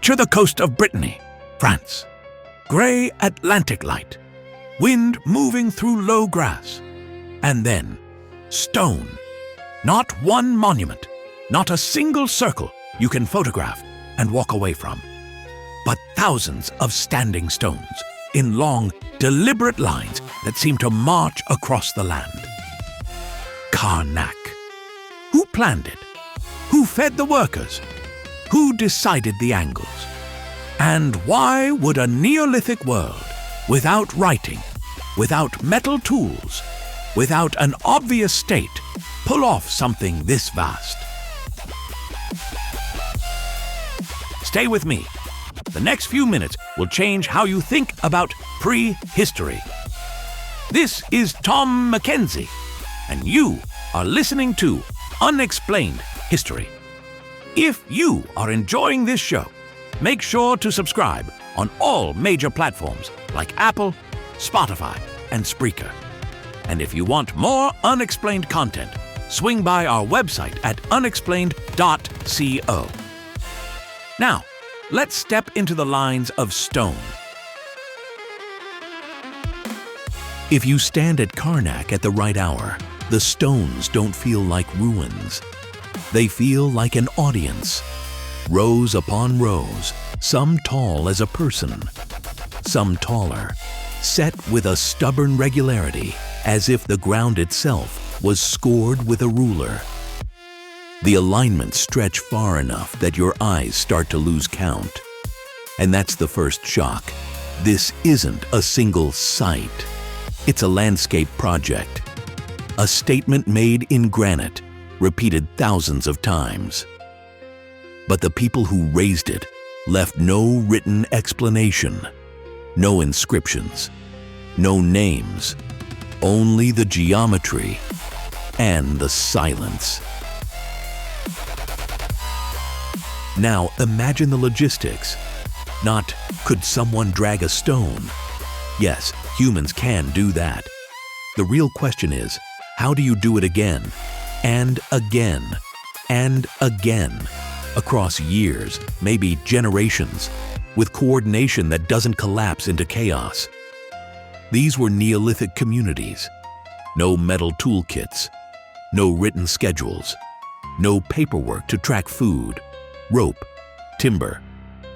Picture the coast of Brittany, France. Grey Atlantic light, wind moving through low grass. And then, stone. Not one monument, not a single circle you can photograph and walk away from, but thousands of standing stones in long, deliberate lines that seem to march across the land. Carnac. Who planned it? Who fed the workers? Who decided the angles? And why would a Neolithic world, without writing, without metal tools, without an obvious state, pull off something this vast? Stay with me. The next few minutes will change how you think about prehistory. This is Tom McKenzie, and you are listening to Unexplained History. If you are enjoying this show, make sure to subscribe on all major platforms like Apple, Spotify, and Spreaker. And if you want more unexplained content, swing by our website at unexplained.co. Now, let's step into the lines of stone. If you stand at Carnac at the right hour, the stones don't feel like ruins. They feel like an audience, rows upon rows, some tall as a person, some taller, set with a stubborn regularity, as if the ground itself was scored with a ruler. The alignments stretch far enough that your eyes start to lose count. And that's the first shock. This isn't a single site. It's a landscape project. A statement made in granite, repeated thousands of times. But the people who raised it left no written explanation, no inscriptions, no names, only the geometry and the silence. Now imagine the logistics. Not, could someone drag a stone? Yes, humans can do that. The real question is, how do you do it again, and again, and again, across years, maybe generations, with coordination that doesn't collapse into chaos? These were Neolithic communities. No metal toolkits, no written schedules, no paperwork to track food, rope, timber,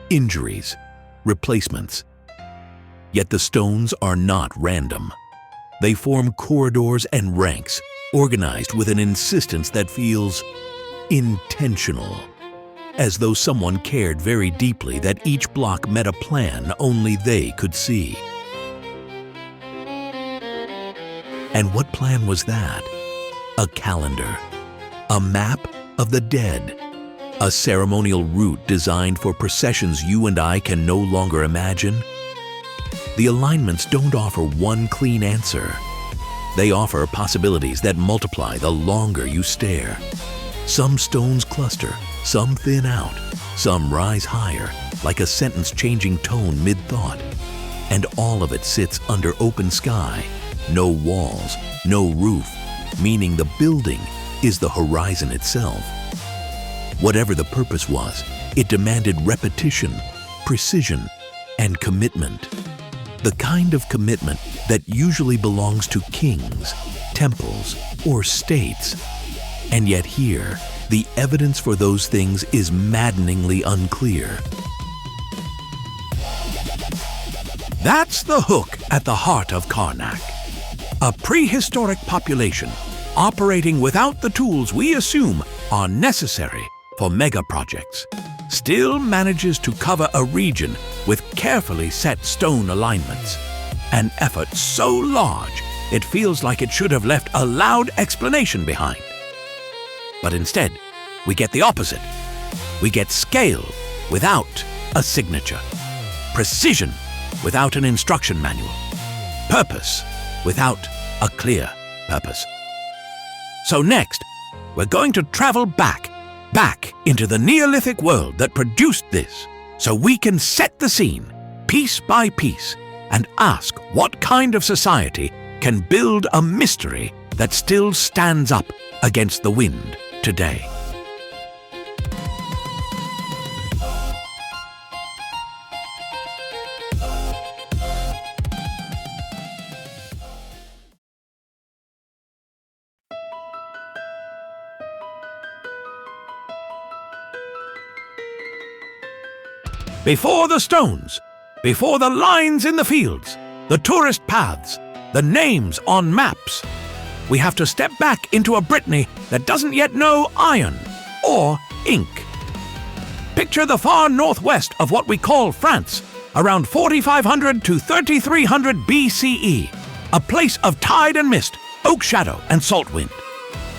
injuries, replacements. Yet the stones are not random. They form corridors and ranks, organized with an insistence that feels intentional, as though someone cared very deeply that each block met a plan only they could see. And what plan was that? A calendar, a map of the dead, a ceremonial route designed for processions you and I can no longer imagine. The alignments don't offer one clean answer. They offer possibilities that multiply the longer you stare. Some stones cluster, some thin out, some rise higher, like a sentence-changing tone mid-thought. And all of it sits under open sky, no walls, no roof, meaning the building is the horizon itself. Whatever the purpose was, it demanded repetition, precision, and commitment. The kind of commitment that usually belongs to kings, temples, or states. And yet here, the evidence for those things is maddeningly unclear. That's the hook at the heart of Carnac. A prehistoric population operating without the tools we assume are necessary for mega projects, still manages to cover a region with carefully set stone alignments. An effort so large, it feels like it should have left a loud explanation behind. But instead, we get the opposite. We get scale without a signature, precision without an instruction manual, purpose without a clear purpose. So next, we're going to travel back into the Neolithic world that produced this, so we can set the scene, piece by piece, and ask what kind of society can build a mystery that still stands up against the wind today. Before the stones, before the lines in the fields, the tourist paths, the names on maps, we have to step back into a Brittany that doesn't yet know iron or ink. Picture the far northwest of what we call France, around 4500 to 3300 BCE, a place of tide and mist, oak shadow and salt wind.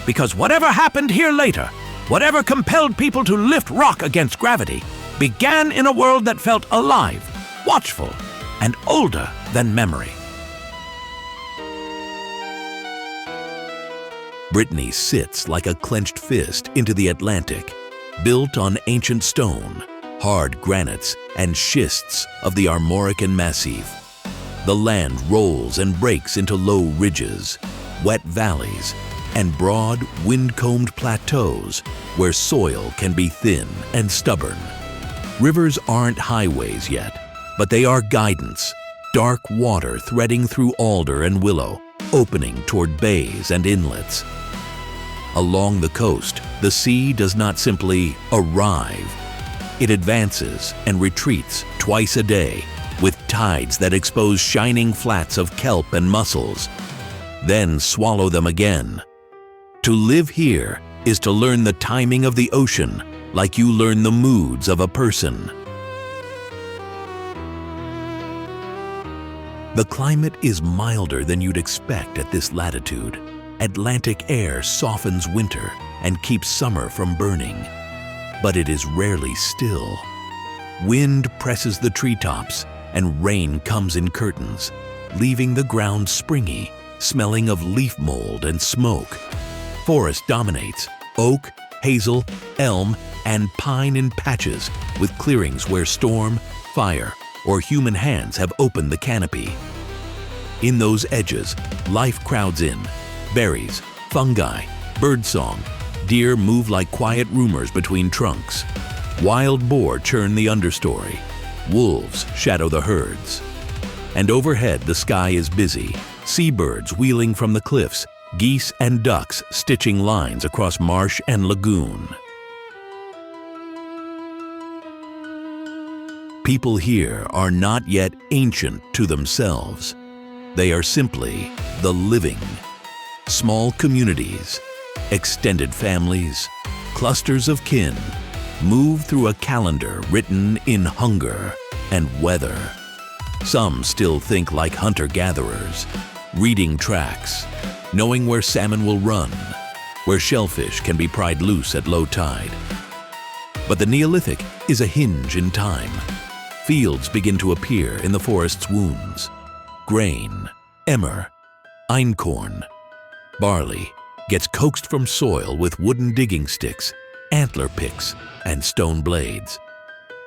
Because whatever happened here later, whatever compelled people to lift rock against gravity, began in a world that felt alive, watchful, and older than memory. Brittany sits like a clenched fist into the Atlantic, built on ancient stone, hard granites, and schists of the Armorican Massif. The land rolls and breaks into low ridges, wet valleys, and broad, wind-combed plateaus where soil can be thin and stubborn. Rivers aren't highways yet, but they are guidance, dark water threading through alder and willow, opening toward bays and inlets. Along the coast, the sea does not simply arrive. It advances and retreats twice a day, with tides that expose shining flats of kelp and mussels, then swallow them again. To live here is to learn the timing of the ocean like you learn the moods of a person. The climate is milder than you'd expect at this latitude. Atlantic air softens winter and keeps summer from burning. But it is rarely still. Wind presses the treetops and rain comes in curtains, leaving the ground springy, smelling of leaf mold and smoke. Forest dominates, oak, hazel, elm, and pine in patches, with clearings where storm, fire, or human hands have opened the canopy. In those edges, life crowds in. Berries, fungi, birdsong, deer move like quiet rumors between trunks. Wild boar churn the understory. Wolves shadow the herds. And overhead the sky is busy. Seabirds wheeling from the cliffs, geese and ducks stitching lines across marsh and lagoon. People here are not yet ancient to themselves. They are simply the living. Small communities, extended families, clusters of kin move through a calendar written in hunger and weather. Some still think like hunter-gatherers, reading tracks, knowing where salmon will run, where shellfish can be pried loose at low tide. But the Neolithic is a hinge in time. Fields begin to appear in the forest's wounds. Grain, emmer, einkorn, barley gets coaxed from soil with wooden digging sticks, antler picks, and stone blades.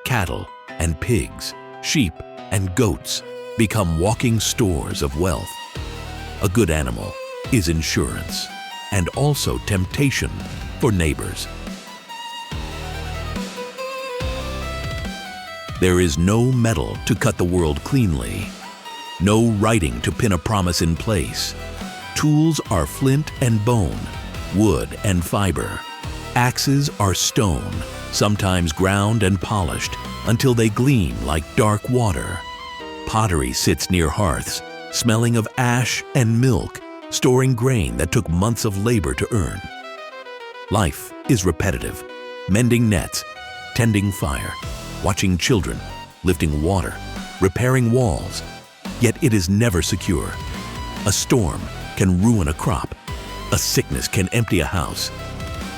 Cattle and pigs, sheep and goats become walking stores of wealth. A good animal is insurance and also temptation for neighbors. There is no metal to cut the world cleanly, no writing to pin a promise in place. Tools are flint and bone, wood and fiber. Axes are stone, sometimes ground and polished until they gleam like dark water. Pottery sits near hearths, smelling of ash and milk, storing grain that took months of labor to earn. Life is repetitive, mending nets, tending fire, watching children, lifting water, repairing walls, yet it is never secure. A storm can ruin a crop. A sickness can empty a house.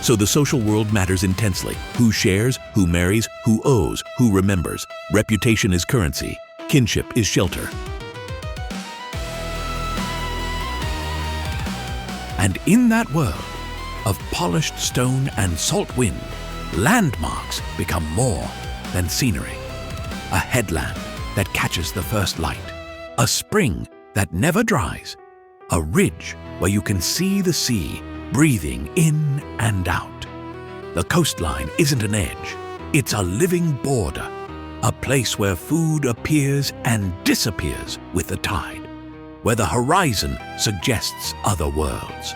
So the social world matters intensely. Who shares, who marries, who owes, who remembers. Reputation is currency. Kinship is shelter. And in that world of polished stone and salt wind, landmarks become more than scenery. A headland that catches the first light. A spring that never dries. A ridge where you can see the sea breathing in and out. The coastline isn't an edge. It's a living border. A place where food appears and disappears with the tide. Where the horizon suggests other worlds.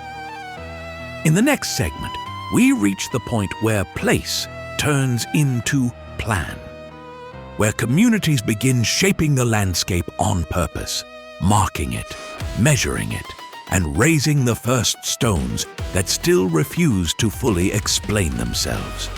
In the next segment, we reach the point where place turns into plan. where communities begin shaping the landscape on purpose, marking it, measuring it, and raising the first stones that still refuse to fully explain themselves.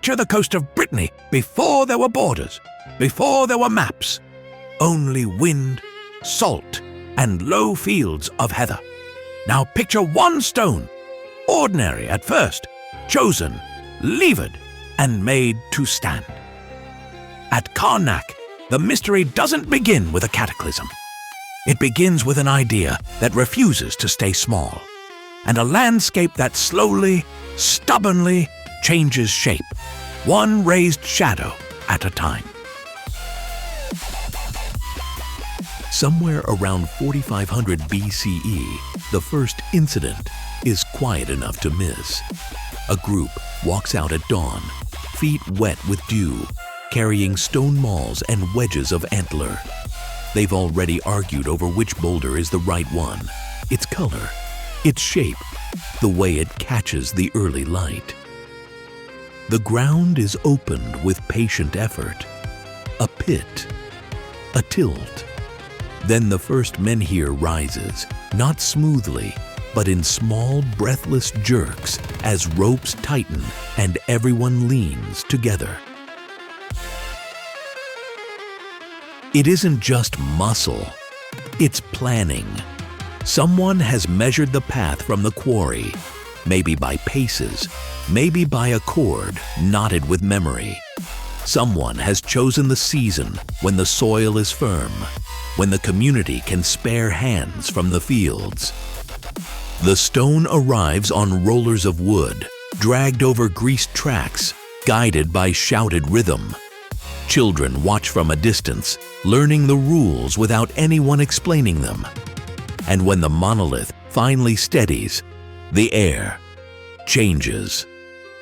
Picture the coast of Brittany before there were borders, before there were maps. Only wind, salt, and low fields of heather. Now picture one stone, ordinary at first, chosen, levered, and made to stand. At Carnac, the mystery doesn't begin with a cataclysm. It begins with an idea that refuses to stay small, and a landscape that slowly, stubbornly changes shape, one raised shadow at a time. Somewhere around 4500 BCE, the first incident is quiet enough to miss. A group walks out at dawn, feet wet with dew, carrying stone mauls and wedges of antler. They've already argued over which boulder is the right one, its color, its shape, the way it catches the early light. The ground is opened with patient effort. A pit, a tilt. Then the first menhir rises, not smoothly, but in small, breathless jerks as ropes tighten and everyone leans together. It isn't just muscle, it's planning. Someone has measured the path from the quarry, maybe by paces, maybe by a cord knotted with memory. Someone has chosen the season when the soil is firm, when the community can spare hands from the fields. The stone arrives on rollers of wood, dragged over greased tracks, guided by shouted rhythm. Children watch from a distance, learning the rules without anyone explaining them. And when the monolith finally steadies, the air changes,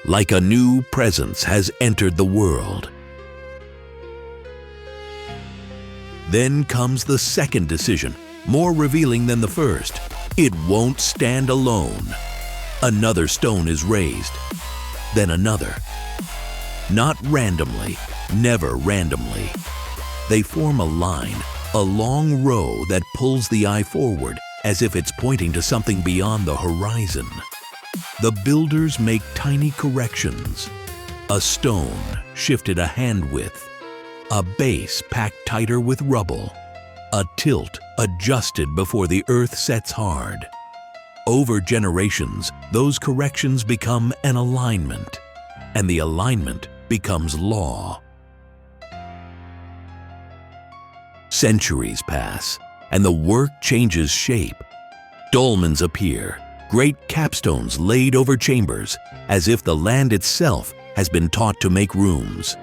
like a new presence has entered the world. Then comes the second decision, more revealing than the first. It won't stand alone. Another stone is raised, then another. Not randomly, never randomly. They form a line, a long row that pulls the eye forward as if it's pointing to something beyond the horizon. The builders make tiny corrections. A stone shifted a hand width, a base packed tighter with rubble, a tilt adjusted before the earth sets hard. Over generations, those corrections become an alignment, and the alignment becomes law. Centuries pass, and the work changes shape. Dolmens appear, great capstones laid over chambers, as if the land itself has been taught to make rooms.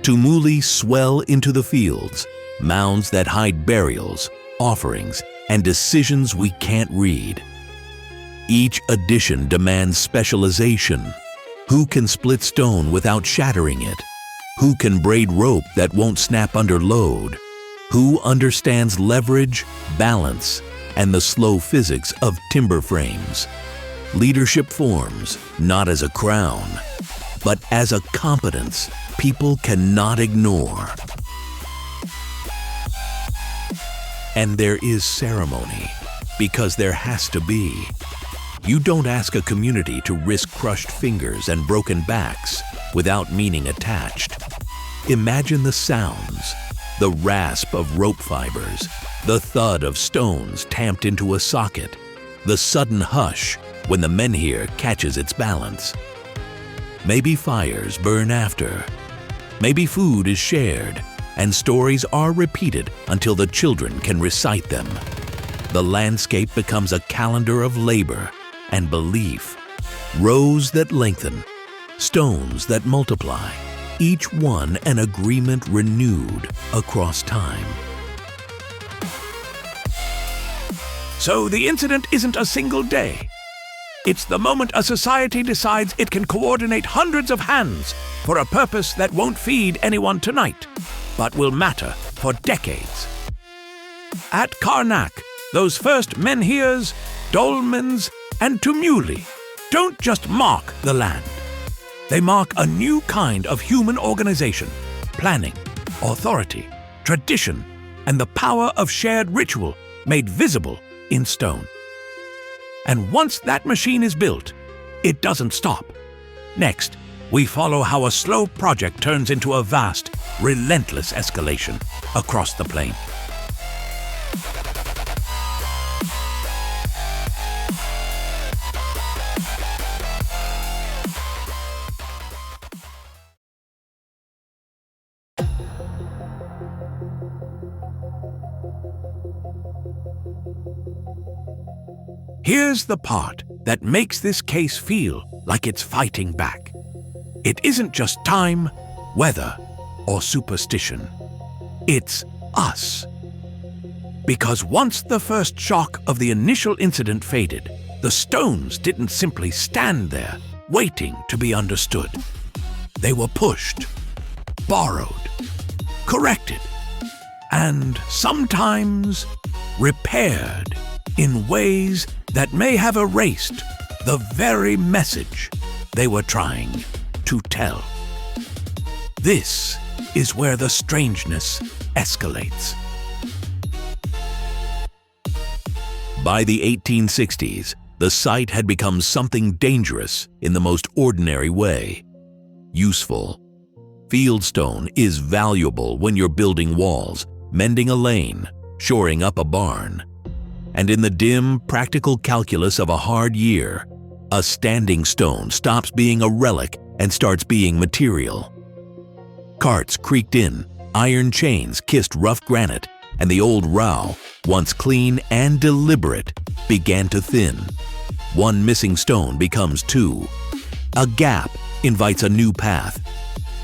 Tumuli swell into the fields, mounds that hide burials, offerings, and decisions we can't read. Each addition demands specialization. Who can split stone without shattering it? Who can braid rope that won't snap under load? Who understands leverage, balance, and the slow physics of timber frames? Leadership forms not as a crown, but as a competence people cannot ignore. And there is ceremony, because there has to be. You don't ask a community to risk crushed fingers and broken backs without meaning attached. Imagine the sounds, the rasp of rope fibers, the thud of stones tamped into a socket, the sudden hush when the menhir catches its balance. Maybe fires burn after. Maybe food is shared, and stories are repeated until the children can recite them. The landscape becomes a calendar of labor and belief, rows that lengthen, stones that multiply, each one an agreement renewed across time. So the incident isn't a single day. It's the moment a society decides it can coordinate hundreds of hands for a purpose that won't feed anyone tonight, but will matter for decades. At Carnac, those first menhirs, dolmens, and tumuli don't just mark the land. They mark a new kind of human organization, planning, authority, tradition, and the power of shared ritual made visible in stone. And once that machine is built, it doesn't stop. Next, we follow how a slow project turns into a vast, relentless escalation across the plain. Here's the part that makes this case feel like it's fighting back. It isn't just time, weather, or superstition. It's us. Because once the first shock of the initial incident faded, the stones didn't simply stand there, waiting to be understood. They were pushed, borrowed, corrected, and sometimes repaired in ways that may have erased the very message they were trying to tell. This is where the strangeness escalates. By the 1860s, the site had become something dangerous in the most ordinary way. Useful. Fieldstone is valuable when you're building walls, mending a lane, shoring up a barn. And in the dim, practical calculus of a hard year, a standing stone stops being a relic and starts being material. Carts creaked in, iron chains kissed rough granite, and the old row, once clean and deliberate, began to thin. One missing stone becomes two. A gap invites a new path.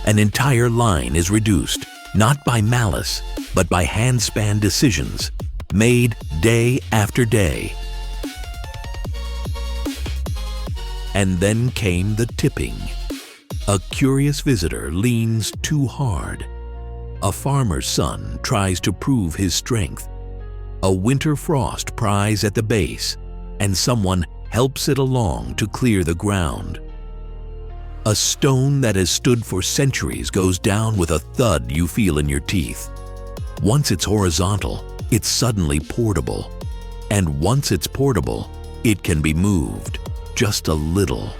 An entire line is reduced, not by malice, but by handspan decisions, made day after day. And then came the tipping. A curious visitor leans too hard. A farmer's son tries to prove his strength. A winter frost pries at the base, and someone helps it along to clear the ground. A stone that has stood for centuries goes down with a thud you feel in your teeth. Once it's horizontal, it's suddenly portable. And once it's portable, it can be moved, just a little.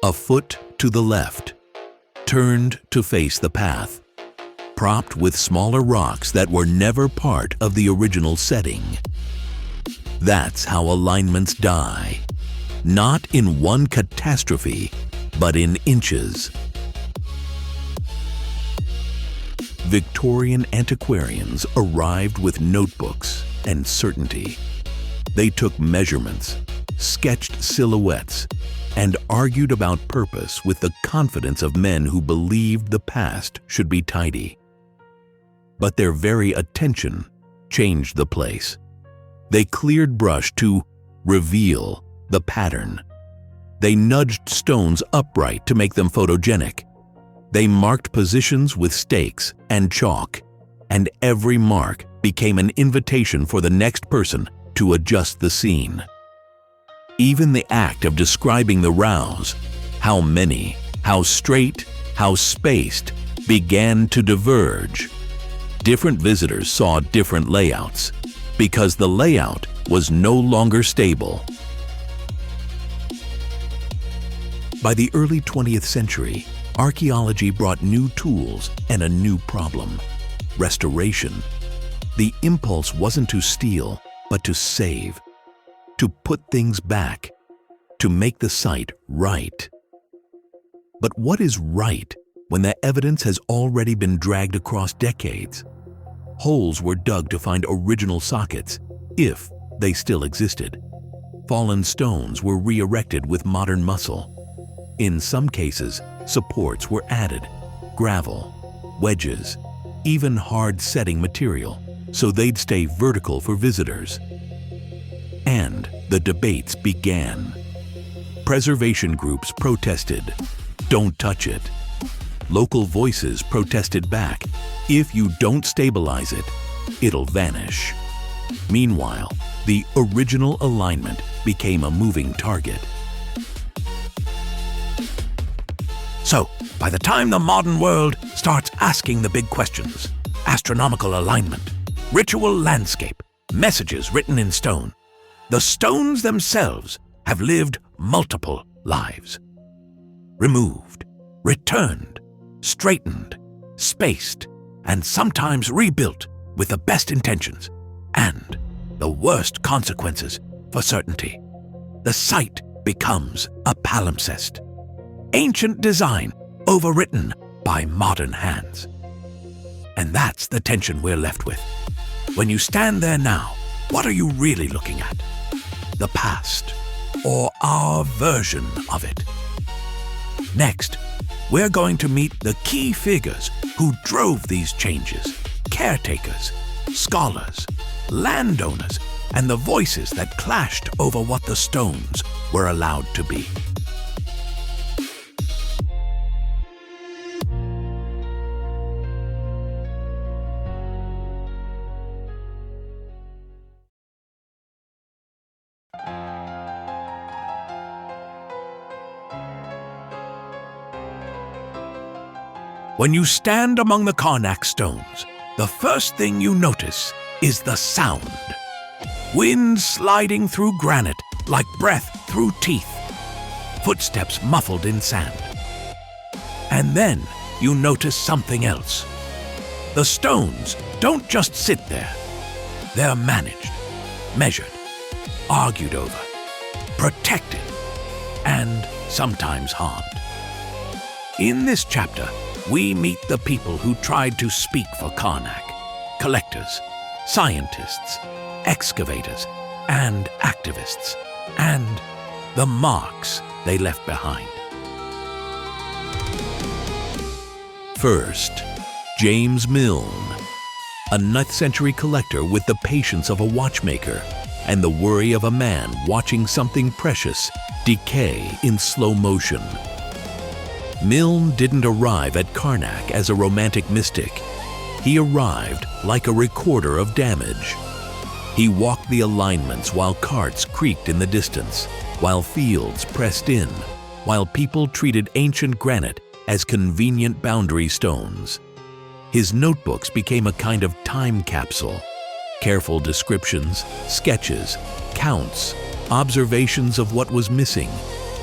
A foot to the left, turned to face the path, propped with smaller rocks that were never part of the original setting. That's how alignments die. Not in one catastrophe, but in inches. Victorian antiquarians arrived with notebooks and certainty. They took measurements, sketched silhouettes, and argued about purpose with the confidence of men who believed the past should be tidy. But their very attention changed the place. They cleared brush to reveal the pattern. They nudged stones upright to make them photogenic. They marked positions with stakes and chalk, and every mark became an invitation for the next person to adjust the scene. Even the act of describing the rows, how many, how straight, how spaced, began to diverge. Different visitors saw different layouts, because the layout was no longer stable. By the early 20th century, archaeology brought new tools and a new problem: restoration. The impulse wasn't to steal, but to save, to put things back, to make the site right. But what is right when the evidence has already been dragged across decades? Holes were dug to find original sockets, if they still existed. Fallen stones were re-erected with modern muscle. In some cases, supports were added, gravel, wedges, even hard setting material, so they'd stay vertical for visitors. And the debates began. Preservation groups protested, "Don't touch it." Local voices protested back, "If you don't stabilize it, it'll vanish." Meanwhile, the original alignment became a moving target. So, by the time the modern world starts asking the big questions, astronomical alignment, ritual landscape, messages written in stone, the stones themselves have lived multiple lives. Removed, returned, straightened, spaced, and sometimes rebuilt with the best intentions and the worst consequences for certainty. The site becomes a palimpsest. Ancient design overwritten by modern hands. And that's the tension we're left with. When you stand there now, what are you really looking at? The past, or our version of it? Next, we're going to meet the key figures who drove these changes, caretakers, scholars, landowners, and the voices that clashed over what the stones were allowed to be. When you stand among the Carnac stones, the first thing you notice is the sound. Wind sliding through granite like breath through teeth. Footsteps muffled in sand. And then you notice something else. The stones don't just sit there. They're managed, measured, argued over, protected, and sometimes harmed. In this chapter, we meet the people who tried to speak for Carnac, collectors, scientists, excavators, and activists, and the marks they left behind. First, James Milne, a 9th century collector with the patience of a watchmaker and the worry of a man watching something precious decay in slow motion. Milne didn't arrive at Carnac as a romantic mystic. He arrived like a recorder of damage. He walked the alignments while carts creaked in the distance, while fields pressed in, while people treated ancient granite as convenient boundary stones. His notebooks became a kind of time capsule. Careful descriptions, sketches, counts, observations of what was missing,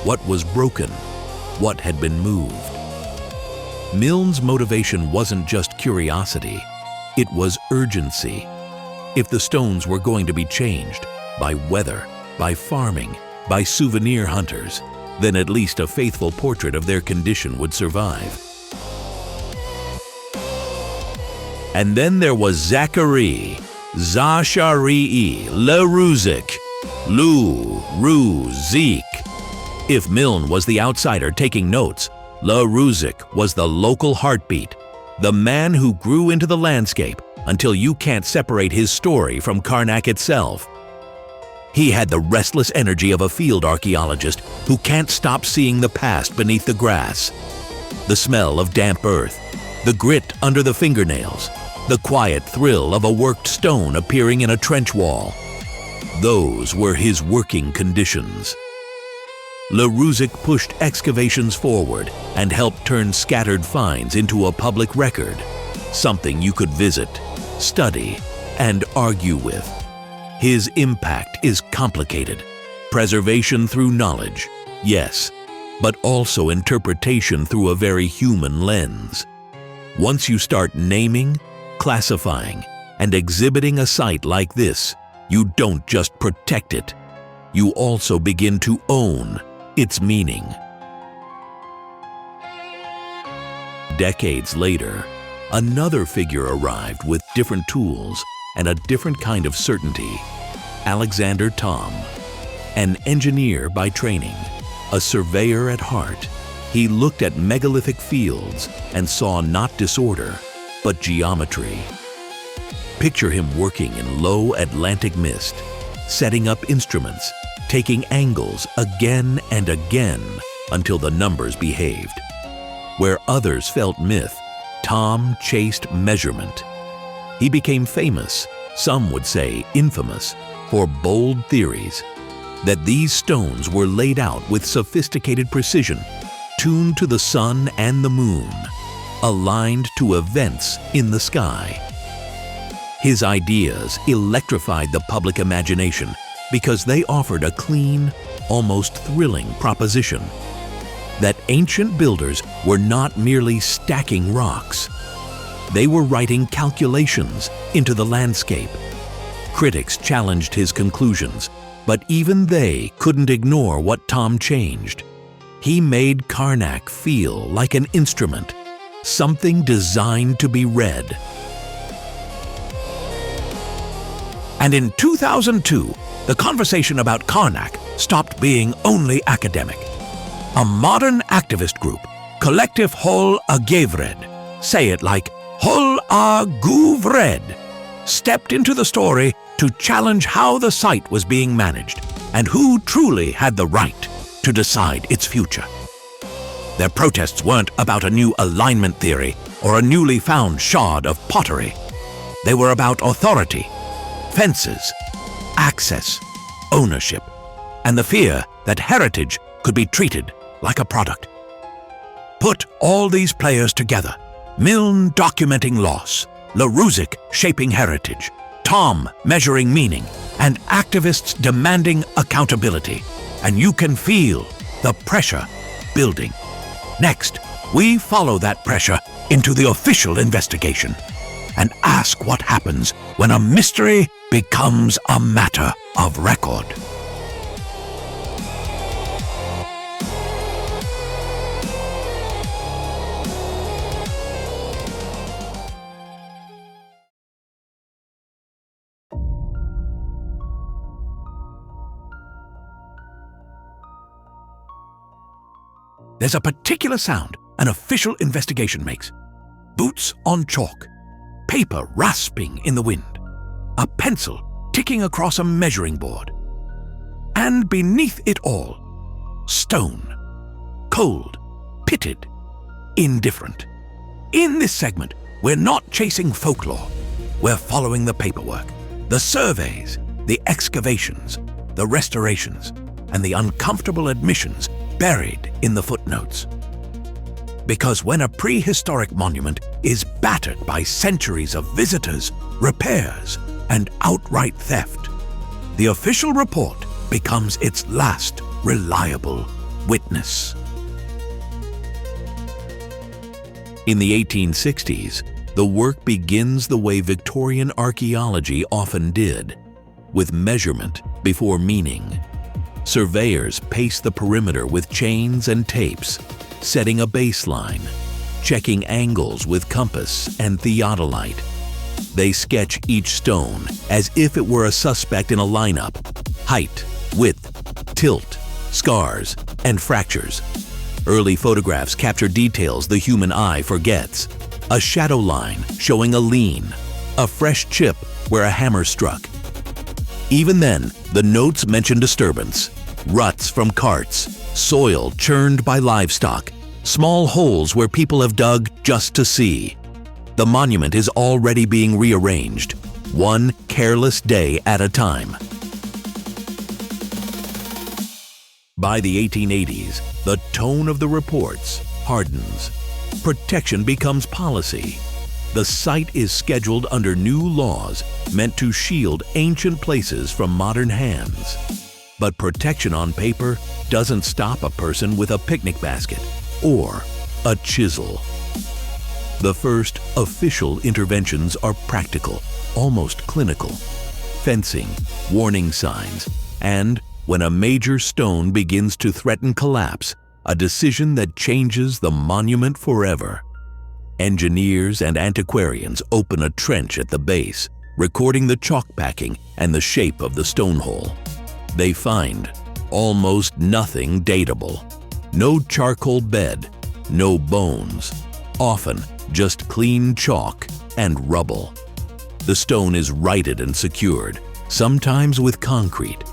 what was broken, what had been moved. Milne's motivation wasn't just curiosity, it was urgency. If the stones were going to be changed by weather, by farming, by souvenir hunters, then at least a faithful portrait of their condition would survive. And then there was Zachary, Zacharii, Leruzik, Zik. If Milne was the outsider taking notes, Leruzik was the local heartbeat, the man who grew into the landscape until you can't separate his story from Carnac itself. He had the restless energy of a field archaeologist who can't stop seeing the past beneath the grass. The smell of damp earth, the grit under the fingernails, the quiet thrill of a worked stone appearing in a trench wall. Those were his working conditions. Leruzik pushed excavations forward and helped turn scattered finds into a public record, something you could visit, study, and argue with. His impact is complicated. Preservation through knowledge, yes, but also interpretation through a very human lens. Once you start naming, classifying, and exhibiting a site like this, you don't just protect it, you also begin to own its meaning. Decades later, another figure arrived with different tools and a different kind of certainty. Alexander Thom, an engineer by training, a surveyor at heart, he looked at megalithic fields and saw not disorder, but geometry. Picture him working in low Atlantic mist, setting up instruments, taking angles again and again until the numbers behaved. Where others felt myth, Tom chased measurement. He became famous, some would say infamous, for bold theories that these stones were laid out with sophisticated precision, tuned to the sun and the moon, aligned to events in the sky. His ideas electrified the public imagination because they offered a clean, almost thrilling proposition that ancient builders were not merely stacking rocks. They were writing calculations into the landscape. Critics challenged his conclusions, but even they couldn't ignore what Tom changed. He made Carnac feel like an instrument, something designed to be read. And in 2002, the conversation about Carnac stopped being only academic. A modern activist group, Collective Hol a Gevred, say it like Hol a Guvred, stepped into the story to challenge how the site was being managed and who truly had the right to decide its future. Their protests weren't about a new alignment theory or a newly found shard of pottery. They were about authority, fences, access, ownership, and the fear that heritage could be treated like a product. Put all these players together, Milne documenting loss, Laruzic shaping heritage, Tom measuring meaning, and activists demanding accountability, and you can feel the pressure building. Next, we follow that pressure into the official investigation and ask what happens when a mystery becomes a matter of record. There's a particular sound an official investigation makes. Boots on chalk, paper rasping in the wind, a pencil ticking across a measuring board. And beneath it all, stone, cold, pitted, indifferent. In this segment, we're not chasing folklore. We're following the paperwork, the surveys, the excavations, the restorations, and the uncomfortable admissions buried in the footnotes. Because when a prehistoric monument is battered by centuries of visitors, repairs, and outright theft, the official report becomes its last reliable witness. In the 1860s, the work begins the way Victorian archaeology often did, with measurement before meaning. Surveyors pace the perimeter with chains and tapes, setting a baseline, checking angles with compass and theodolite. They sketch each stone as if it were a suspect in a lineup: height, width, tilt, scars, and fractures. Early photographs capture details the human eye forgets: a shadow line showing a lean, a fresh chip where a hammer struck. Even then, the notes mention disturbance: ruts from carts, soil churned by livestock, small holes where people have dug just to see. The monument is already being rearranged, one careless day at a time. By the 1880s, the tone of the reports hardens. Protection becomes policy. The site is scheduled under new laws meant to shield ancient places from modern hands. But protection on paper doesn't stop a person with a picnic basket or a chisel. The first official interventions are practical, almost clinical. Fencing, warning signs, and when a major stone begins to threaten collapse, a decision that changes the monument forever. Engineers and antiquarians open a trench at the base, recording the chalk packing and the shape of the stone hole. They find almost nothing datable. No charcoal bed, no bones, often just clean chalk and rubble. The stone is righted and secured, sometimes with concrete,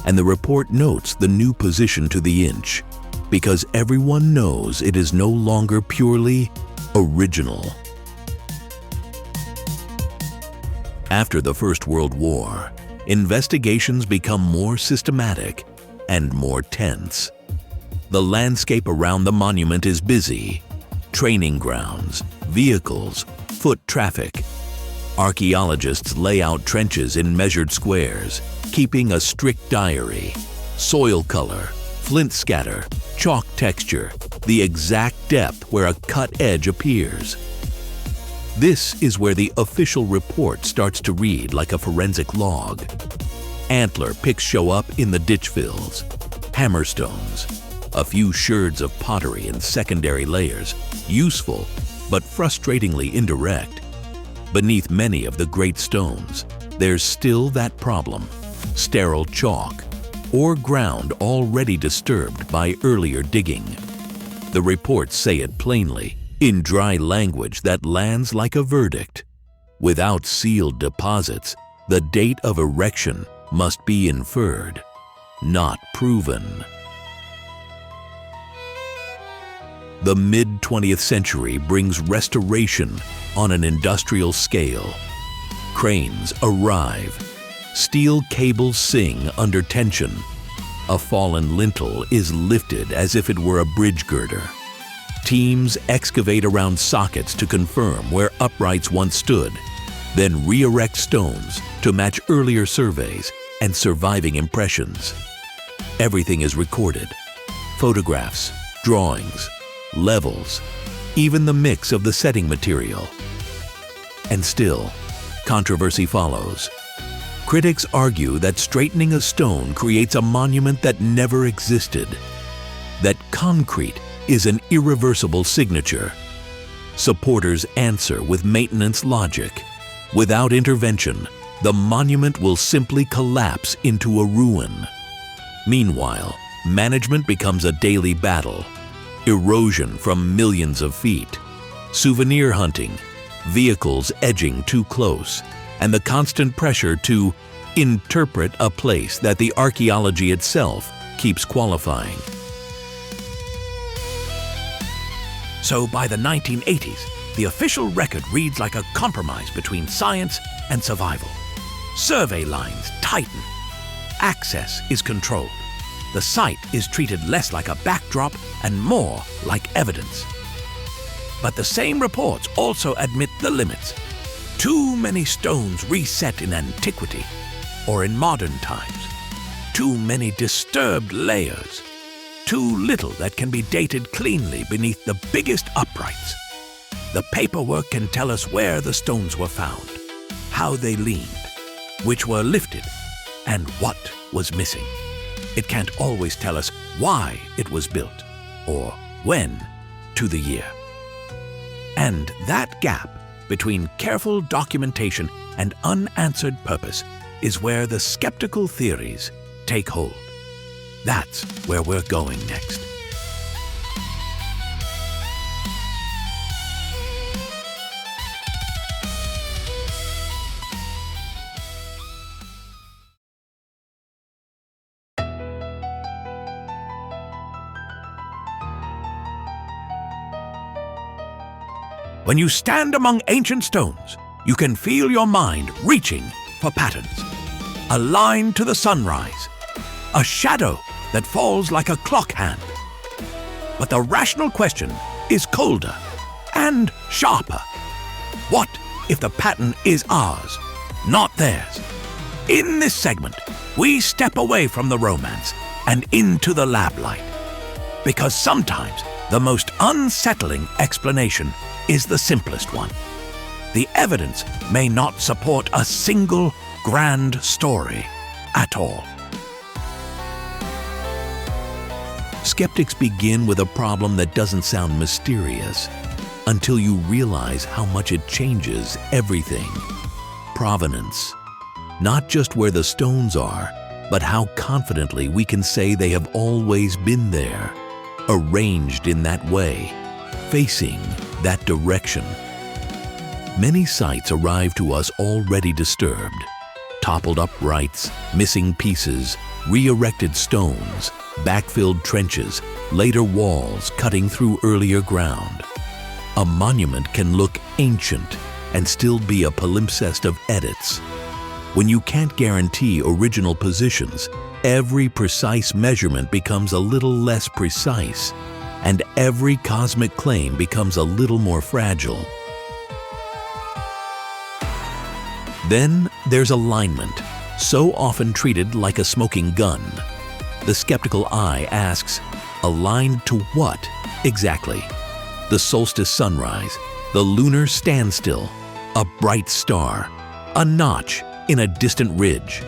and the report notes the new position to the inch, because everyone knows it is no longer purely original. After the First World War, investigations become more systematic and more tense. The landscape around the monument is busy. Training grounds, vehicles, foot traffic. Archaeologists lay out trenches in measured squares, keeping a strict diary. Soil color, flint scatter, chalk texture, the exact depth where a cut edge appears. This is where the official report starts to read like a forensic log. Antler picks show up in the ditch fills, hammerstones, a few sherds of pottery in secondary layers, useful but frustratingly indirect. Beneath many of the great stones, there's still that problem: sterile chalk or ground already disturbed by earlier digging. The reports say it plainly, in dry language that lands like a verdict. Without sealed deposits, the date of erection must be inferred, not proven. The mid-20th century brings restoration on an industrial scale. Cranes arrive. Steel cables sing under tension. A fallen lintel is lifted as if it were a bridge girder. Teams excavate around sockets to confirm where uprights once stood, then re-erect stones to match earlier surveys and surviving impressions. Everything is recorded: photographs, drawings, levels, even the mix of the setting material. And still, controversy follows. Critics argue that straightening a stone creates a monument that never existed, that concrete is an irreversible signature. Supporters answer with maintenance logic. Without intervention, the monument will simply collapse into a ruin. Meanwhile, management becomes a daily battle. Erosion from millions of feet, souvenir hunting, vehicles edging too close, and the constant pressure to interpret a place that the archaeology itself keeps qualifying. So by the 1980s, the official record reads like a compromise between science and survival. Survey lines tighten. Access is controlled. The site is treated less like a backdrop and more like evidence. But the same reports also admit the limits. Too many stones reset in antiquity or in modern times. Too many disturbed layers. Too little that can be dated cleanly beneath the biggest uprights. The paperwork can tell us where the stones were found, how they leaned, which were lifted, and what was missing. It can't always tell us why it was built, or when to the year. And that gap between careful documentation and unanswered purpose is where the skeptical theories take hold. That's where we're going next. When you stand among ancient stones, you can feel your mind reaching for patterns. A line to the sunrise, a shadow that falls like a clock hand. But the rational question is colder and sharper. What if the pattern is ours, not theirs? In this segment, we step away from the romance and into the lab light. Because sometimes the most unsettling explanation is the simplest one. The evidence may not support a single grand story at all. Skeptics begin with a problem that doesn't sound mysterious until you realize how much it changes everything. Provenance. Not just where the stones are, but how confidently we can say they have always been there, arranged in that way, facing that direction. Many sites arrive to us already disturbed. Toppled uprights, missing pieces, re-erected stones, backfilled trenches, later walls cutting through earlier ground. A monument can look ancient and still be a palimpsest of edits. When you can't guarantee original positions, every precise measurement becomes a little less precise, and every cosmic claim becomes a little more fragile. Then there's alignment, so often treated like a smoking gun. The skeptical eye asks, aligned to what exactly? The solstice sunrise, the lunar standstill, a bright star, a notch in a distant ridge.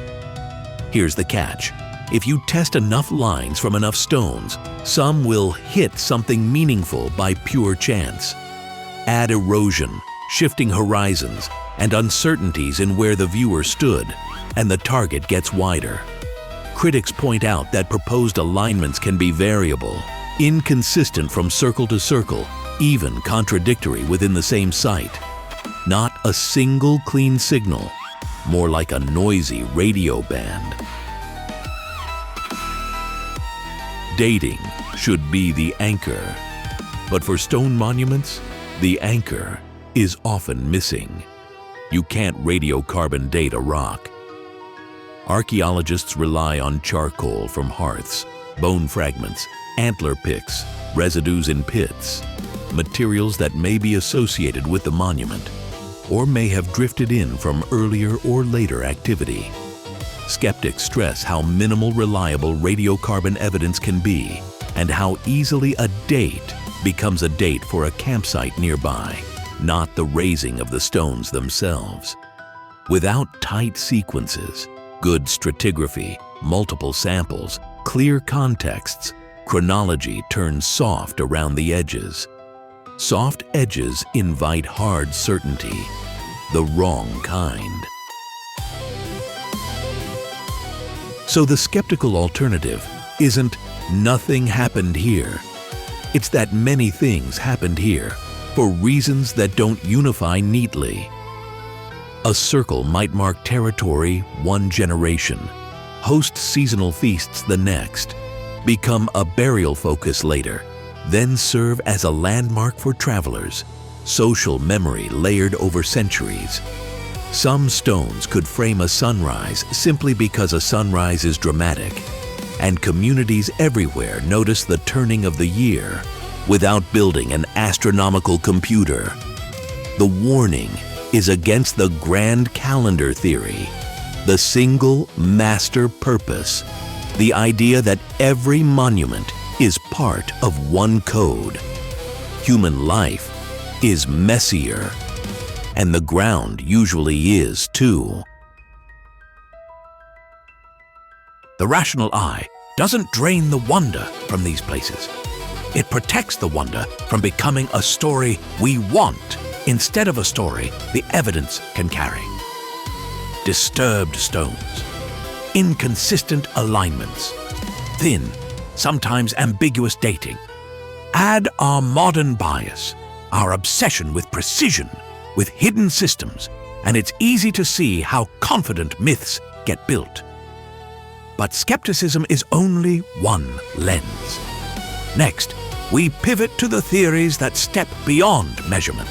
Here's the catch. If you test enough lines from enough stones, some will hit something meaningful by pure chance. Add erosion, shifting horizons, and uncertainties in where the viewer stood, and the target gets wider. Critics point out that proposed alignments can be variable, inconsistent from circle to circle, even contradictory within the same site. Not a single clean signal, more like a noisy radio band. Dating should be the anchor, but for stone monuments, the anchor is often missing. You can't radiocarbon date a rock. Archaeologists rely on charcoal from hearths, bone fragments, antler picks, residues in pits, materials that may be associated with the monument, or may have drifted in from earlier or later activity. Skeptics stress how minimal reliable radiocarbon evidence can be, and how easily a date becomes a date for a campsite nearby, not the raising of the stones themselves. Without tight sequences, good stratigraphy, multiple samples, clear contexts, chronology turns soft around the edges. Soft edges invite hard certainty, the wrong kind. So the skeptical alternative isn't nothing happened here. It's that many things happened here for reasons that don't unify neatly. A circle might mark territory one generation, host seasonal feasts the next, become a burial focus later, then serve as a landmark for travelers, social memory layered over centuries. Some stones could frame a sunrise simply because a sunrise is dramatic, and communities everywhere notice the turning of the year without building an astronomical computer. The warning is against the grand calendar theory, the single master purpose, the idea that every monument is part of one code. Human life is messier, and the ground usually is too. The rational eye doesn't drain the wonder from these places. It protects the wonder from becoming a story we want instead of a story the evidence can carry. Disturbed stones, inconsistent alignments, thin, sometimes ambiguous dating. Add our modern bias, our obsession with precision, with hidden systems, and it's easy to see how confident myths get built. But skepticism is only one lens. Next, we pivot to the theories that step beyond measurement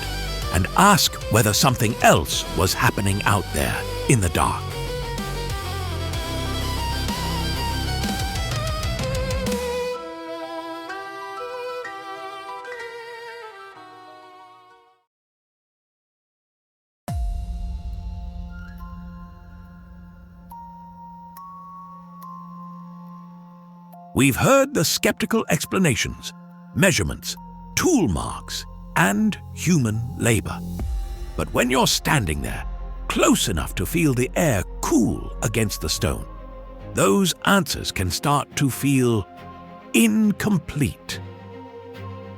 and ask whether something else was happening out there in the dark. We've heard the skeptical explanations, measurements, tool marks, and human labor. But when you're standing there, close enough to feel the air cool against the stone, those answers can start to feel incomplete.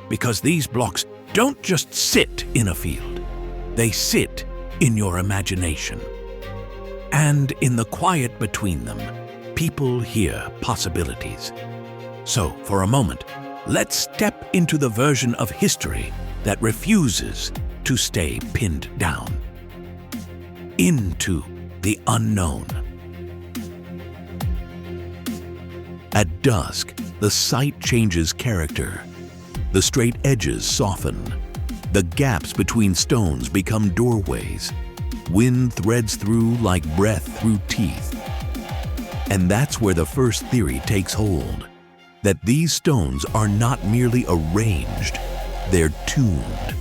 Because these blocks don't just sit in a field, they sit in your imagination. And in the quiet between them, people hear possibilities. So, for a moment, let's step into the version of history that refuses to stay pinned down. Into the unknown. At dusk, the site changes character. The straight edges soften. The gaps between stones become doorways. Wind threads through like breath through teeth. And that's where the first theory takes hold, that these stones are not merely arranged, they're tuned.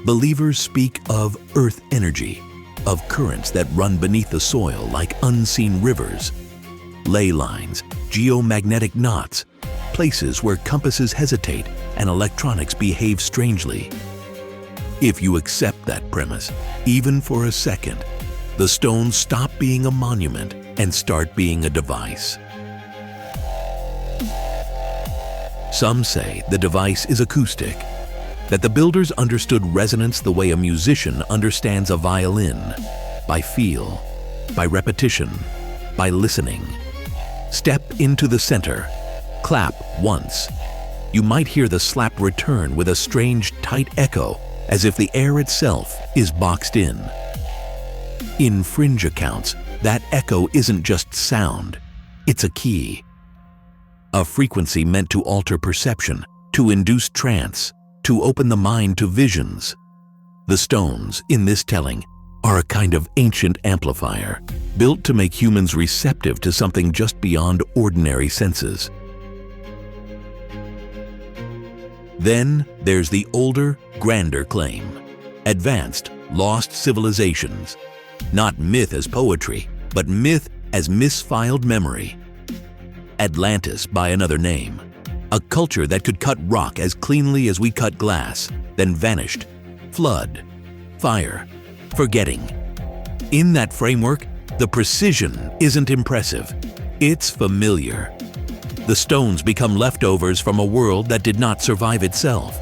Believers speak of earth energy, of currents that run beneath the soil like unseen rivers, ley lines, geomagnetic knots, places where compasses hesitate and electronics behave strangely. If you accept that premise, even for a second, the stones stop being a monument and start being a device. Some say the device is acoustic, that the builders understood resonance the way a musician understands a violin, by feel, by repetition, by listening. Step into the center, clap once. You might hear the slap return with a strange, tight echo, as if the air itself is boxed in. In fringe accounts, that echo isn't just sound, it's a key. A frequency meant to alter perception, to induce trance, to open the mind to visions. The stones, in this telling, are a kind of ancient amplifier, built to make humans receptive to something just beyond ordinary senses. Then there's the older, grander claim. Advanced, lost civilizations. Not myth as poetry, but myth as misfiled memory. Atlantis by another name. A culture that could cut rock as cleanly as we cut glass, then vanished. Flood, fire, forgetting. In that framework, the precision isn't impressive. It's familiar. The stones become leftovers from a world that did not survive itself.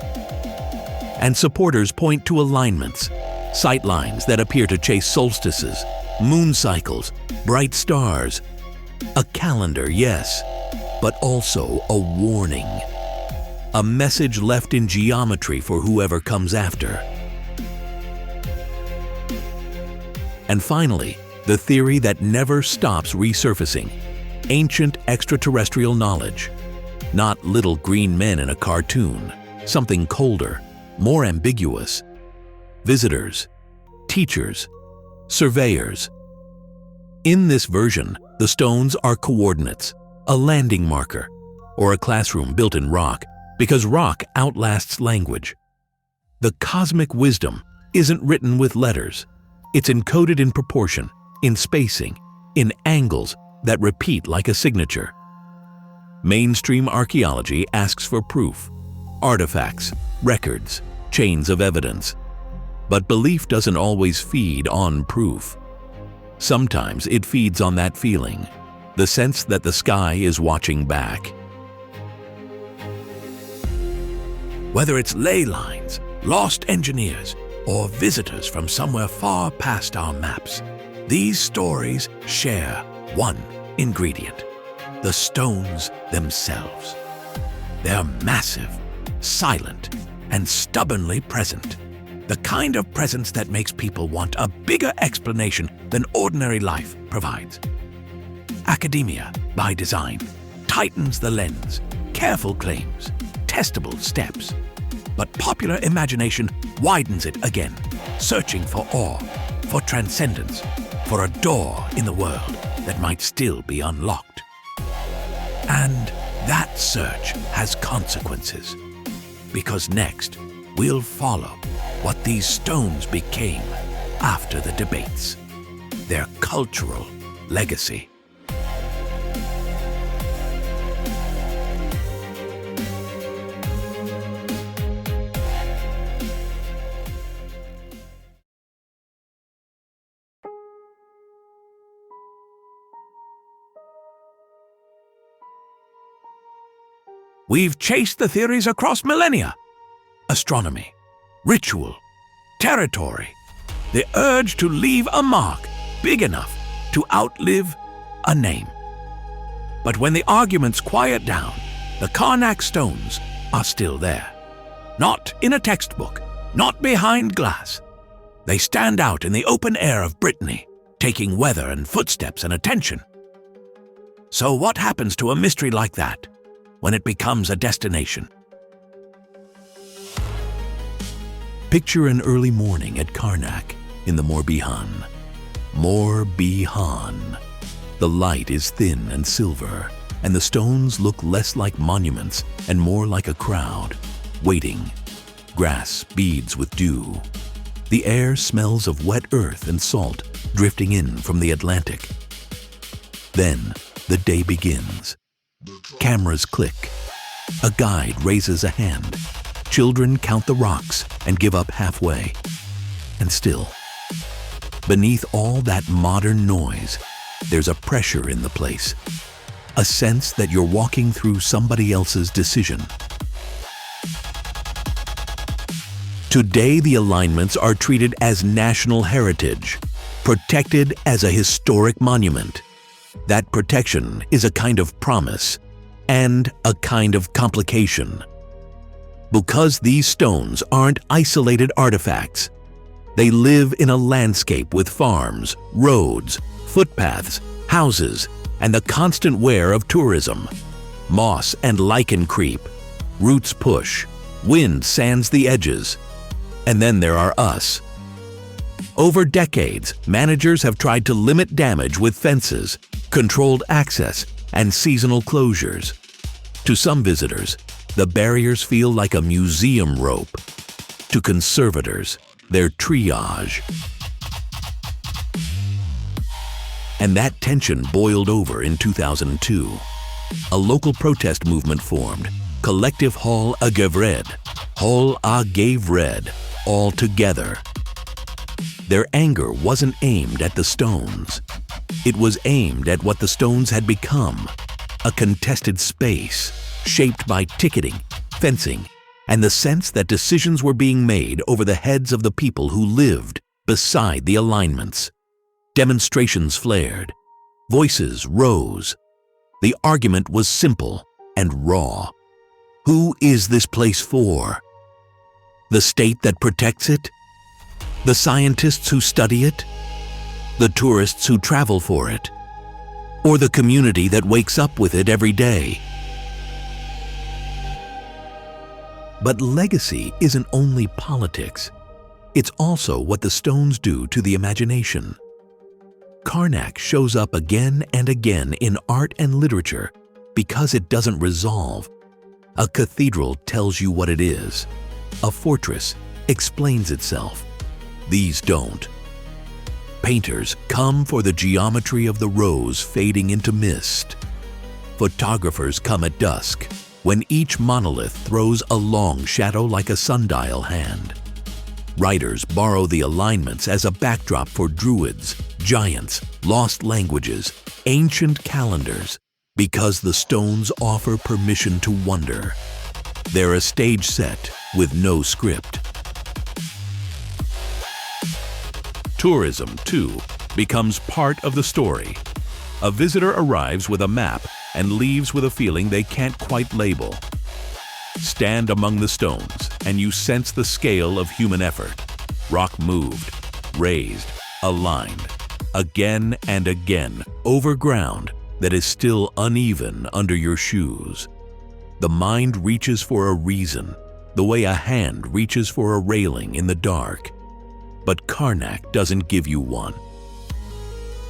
And supporters point to alignments, sight lines that appear to chase solstices, moon cycles, bright stars. A calendar, yes, but also a warning. A message left in geometry for whoever comes after. And finally, the theory that never stops resurfacing. Ancient extraterrestrial knowledge. Not little green men in a cartoon. Something colder, more ambiguous. Visitors, teachers, surveyors. In this version, the stones are coordinates, a landing marker, or a classroom built in rock, because rock outlasts language. The cosmic wisdom isn't written with letters. It's encoded in proportion, in spacing, in angles that repeat like a signature. Mainstream archaeology asks for proof, artifacts, records, chains of evidence. But belief doesn't always feed on proof. Sometimes it feeds on that feeling, the sense that the sky is watching back. Whether it's ley lines, lost engineers, or visitors from somewhere far past our maps, these stories share one ingredient: the stones themselves. They're massive, silent, and stubbornly present. The kind of presence that makes people want a bigger explanation than ordinary life provides. Academia, by design, tightens the lens, careful claims, testable steps. But popular imagination widens it again, searching for awe, for transcendence, for a door in the world that might still be unlocked. And that search has consequences, because next we'll follow what these stones became after the debates, their cultural legacy. We've chased the theories across millennia. Astronomy, ritual, territory, the urge to leave a mark big enough to outlive a name. But when the arguments quiet down, the Carnac stones are still there. Not in a textbook, not behind glass. They stand out in the open air of Brittany, taking weather and footsteps and attention. So what happens to a mystery like that when it becomes a destination? Picture an early morning at Carnac in the Morbihan. Morbihan. The light is thin and silver, and the stones look less like monuments and more like a crowd, waiting. Grass beads with dew. The air smells of wet earth and salt drifting in from the Atlantic. Then the day begins. Cameras click. A guide raises a hand. Children count the rocks and give up halfway. And still, beneath all that modern noise, there's a pressure in the place. A sense that you're walking through somebody else's decision. Today, the alignments are treated as national heritage, protected as a historic monument. That protection is a kind of promise and a kind of complication. Because these stones aren't isolated artifacts, they live in a landscape with farms, roads, footpaths, houses, and the constant wear of tourism. Moss and lichen creep, roots push, wind sands the edges. And then there are us. Over decades, managers have tried to limit damage with fences, controlled access, and seasonal closures. To some visitors, the barriers feel like a museum rope. To conservators, they're triage. And that tension boiled over in 2002. A local protest movement formed, Collective Hall à Gavred, Hall à Gavred, all together. Their anger wasn't aimed at the stones. It was aimed at what the stones had become, a contested space shaped by ticketing, fencing, and the sense that decisions were being made over the heads of the people who lived beside the alignments. Demonstrations flared. Voices rose. The argument was simple and raw. Who is this place for? The state that protects it? The scientists who study it? The tourists who travel for it? Or the community that wakes up with it every day? But legacy isn't only politics. It's also what the stones do to the imagination. Carnac shows up again and again in art and literature because it doesn't resolve. A cathedral tells you what it is. A fortress explains itself. These don't. Painters come for the geometry of the rose fading into mist. Photographers come at dusk, when each monolith throws a long shadow like a sundial hand. Writers borrow the alignments as a backdrop for druids, giants, lost languages, ancient calendars, because the stones offer permission to wonder. They're a stage set with no script. Tourism, too, becomes part of the story. A visitor arrives with a map and leaves with a feeling they can't quite label. Stand among the stones, and you sense the scale of human effort. Rock moved, raised, aligned, again and again, over ground that is still uneven under your shoes. The mind reaches for a reason, the way a hand reaches for a railing in the dark. But Carnac doesn't give you one.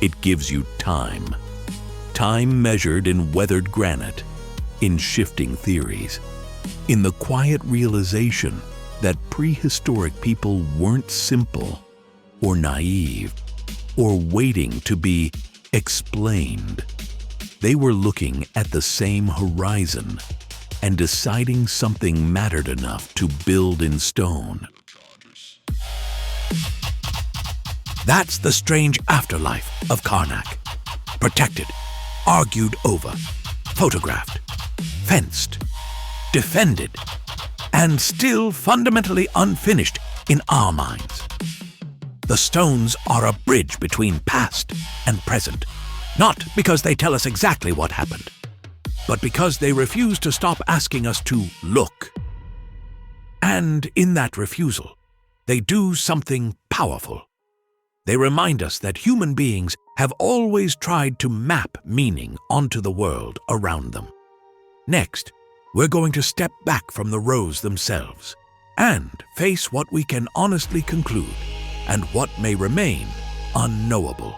It gives you time. Time measured in weathered granite, in shifting theories, in the quiet realization that prehistoric people weren't simple or naive or waiting to be explained. They were looking at the same horizon and deciding something mattered enough to build in stone. That's the strange afterlife of Carnac. Protected, argued over, photographed, fenced, defended, and still fundamentally unfinished in our minds. The stones are a bridge between past and present, not because they tell us exactly what happened, but because they refuse to stop asking us to look. And in that refusal, they do something powerful. They remind us that human beings have always tried to map meaning onto the world around them. Next, we're going to step back from the rows themselves and face what we can honestly conclude and what may remain unknowable.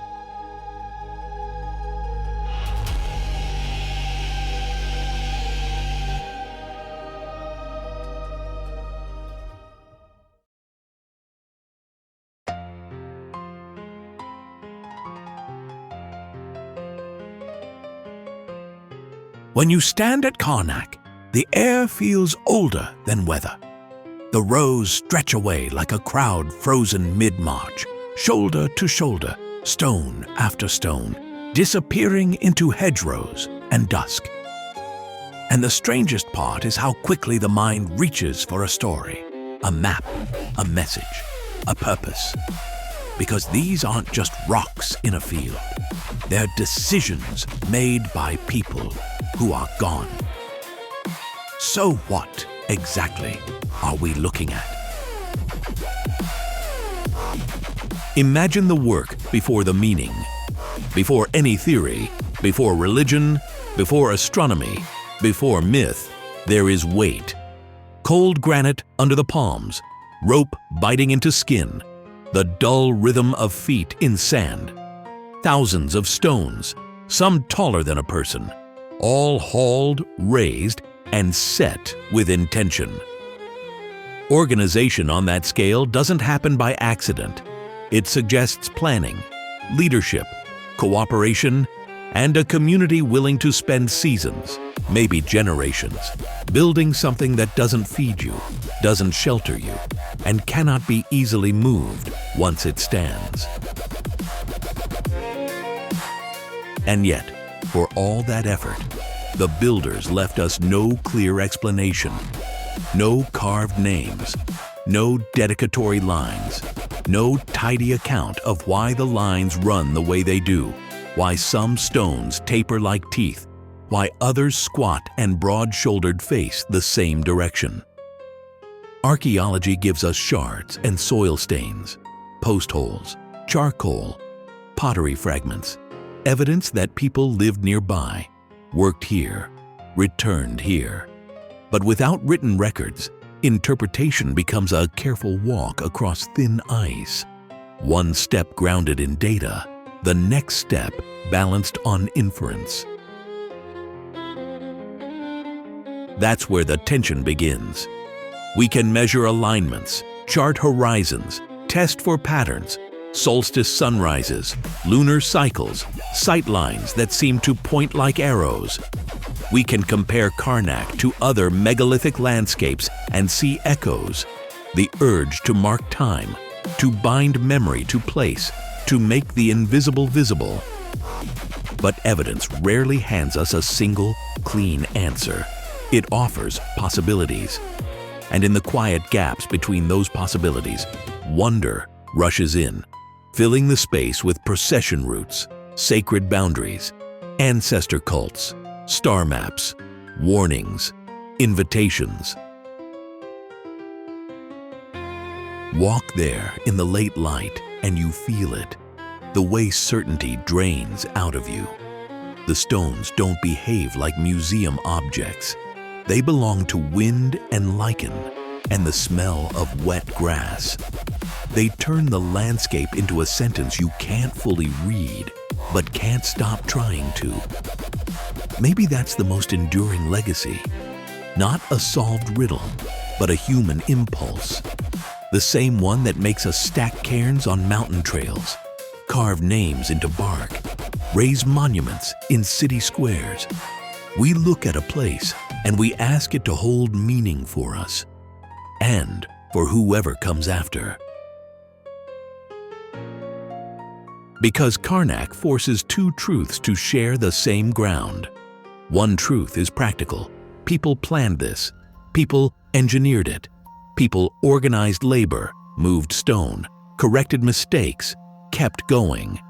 When you stand at Carnac, the air feels older than weather. The rows stretch away like a crowd frozen mid-march, shoulder to shoulder, stone after stone, disappearing into hedgerows and dusk. And the strangest part is how quickly the mind reaches for a story, a map, a message, a purpose. Because these aren't just rocks in a field. They're decisions made by people who are gone. So what exactly are we looking at? Imagine the work before the meaning, before any theory, before religion, before astronomy, before myth. There is weight. Cold granite under the palms, rope biting into skin, the dull rhythm of feet in sand. Thousands of stones, some taller than a person, all hauled, raised, and set with intention. Organization on that scale doesn't happen by accident. It suggests planning, leadership, cooperation, and a community willing to spend seasons, maybe generations, building something that doesn't feed you, doesn't shelter you, and cannot be easily moved once it stands. And yet, for all that effort, the builders left us no clear explanation, no carved names, no dedicatory lines, no tidy account of why the lines run the way they do, why some stones taper like teeth, why others squat and broad-shouldered face the same direction. Archaeology gives us shards and soil stains, post holes, charcoal, pottery fragments, evidence that people lived nearby, worked here, returned here. But without written records, interpretation becomes a careful walk across thin ice. One step grounded in data, the next step balanced on inference. That's where the tension begins. We can measure alignments, chart horizons, test for patterns, solstice sunrises, lunar cycles, sight lines that seem to point like arrows. We can compare Carnac to other megalithic landscapes and see echoes, the urge to mark time, to bind memory to place, to make the invisible visible. But evidence rarely hands us a single, clean answer. It offers possibilities. And in the quiet gaps between those possibilities, wonder rushes in, filling the space with procession routes, sacred boundaries, ancestor cults, star maps, warnings, invitations. Walk there in the late light and you feel it, the way certainty drains out of you. The stones don't behave like museum objects. They belong to wind and lichen and the smell of wet grass. They turn the landscape into a sentence you can't fully read, but can't stop trying to. Maybe that's the most enduring legacy. Not a solved riddle, but a human impulse. The same one that makes us stack cairns on mountain trails, carve names into bark, raise monuments in city squares. We look at a place and we ask it to hold meaning for us and for whoever comes after. Because Carnac forces two truths to share the same ground. One truth is practical. People planned this. People engineered it. People organized labor, moved stone, corrected mistakes, kept going.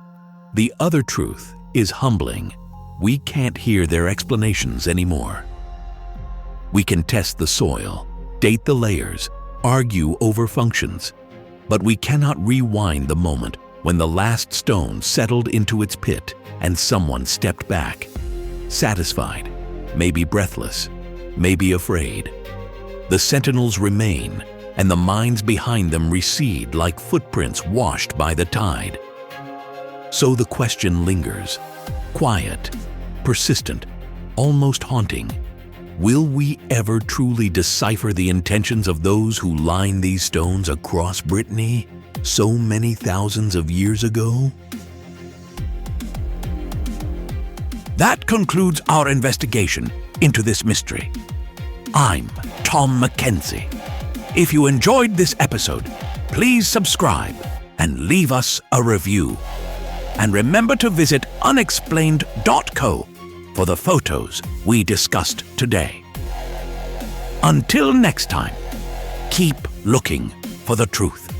The other truth is humbling. We can't hear their explanations anymore. We can test the soil, date the layers, argue over functions, but we cannot rewind the moment when the last stone settled into its pit and someone stepped back, satisfied, maybe breathless, maybe afraid. The sentinels remain, and the minds behind them recede like footprints washed by the tide. So the question lingers, quiet, persistent, almost haunting. Will we ever truly decipher the intentions of those who lined these stones across Brittany so many thousands of years ago? That concludes our investigation into this mystery. I'm Tom McKenzie. If you enjoyed this episode, please subscribe and leave us a review. And remember to visit unexplained.co for the photos we discussed today. Until next time, keep looking for the truth.